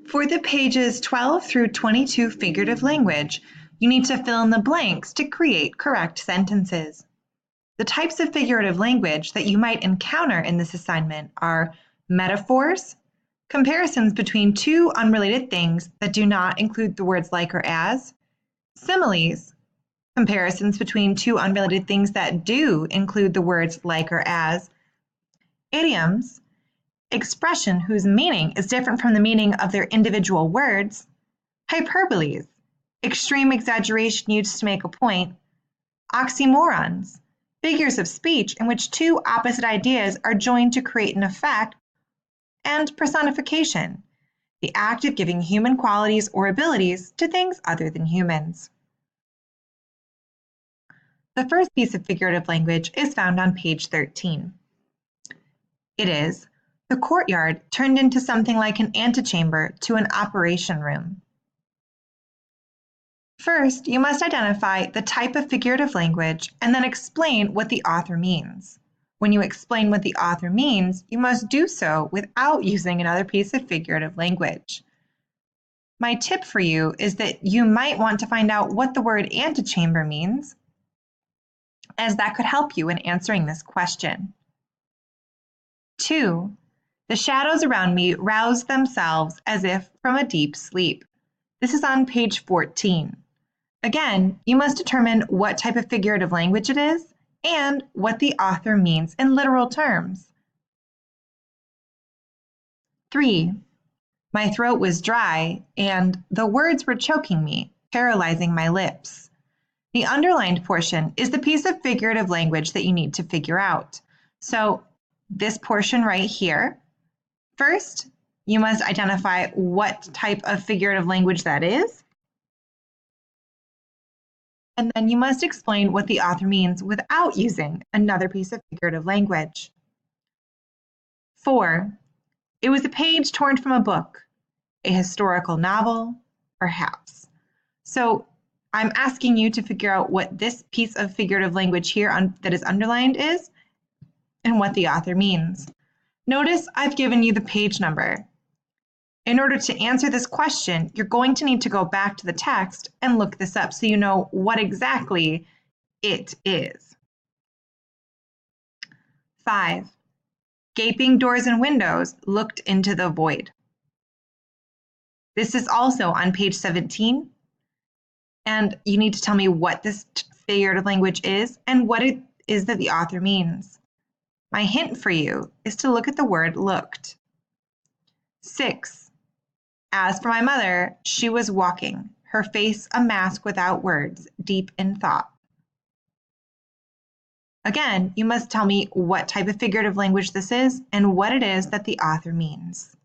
For the pages 12 through 22 figurative language, you need to fill in the blanks to create correct sentences. The types of figurative language that you might encounter in this assignment are metaphors, comparisons between two unrelated things that do not include the words like or as, similes, comparisons between two unrelated things that do include the words like or as, idioms, expression whose meaning is different from the meaning of their individual words, hyperboles, extreme exaggeration used to make a point, oxymorons, figures of speech in which two opposite ideas are joined to create an effect, and personification, the act of giving human qualities or abilities to things other than humans. The first piece of figurative language is found on page 13. It is, the courtyard turned into something like an antechamber to an operation room. First, you must identify the type of figurative language and then explain what the author means. When you explain what the author means, you must do so without using another piece of figurative language. My tip for you is that you might want to find out what the word antechamber means, as that could help you in answering this question. 2. The shadows around me roused themselves as if from a deep sleep. This is on page 14. Again, you must determine what type of figurative language it is and what the author means in literal terms. 3. My throat was dry and the words were choking me, paralyzing my lips. The underlined portion is the piece of figurative language that you need to figure out. So this portion right here, first, you must identify what type of figurative language that is. And then you must explain what the author means without using another piece of figurative language. 4. It was a page torn from a book, a historical novel, perhaps. So I'm asking you to figure out what this piece of figurative language here that is underlined is and what the author means. Notice I've given you the page number. In order to answer this question, you're going to need to go back to the text and look this up so you know what exactly it is. 5. Gaping doors and windows looked into the void. This is also on page 17, and you need to tell me what this figurative language is and what it is that the author means. My hint for you is to look at the word looked. 6. As for my mother, she was walking, her face a mask without words, deep in thought. Again, you must tell me what type of figurative language this is and what it is that the author means.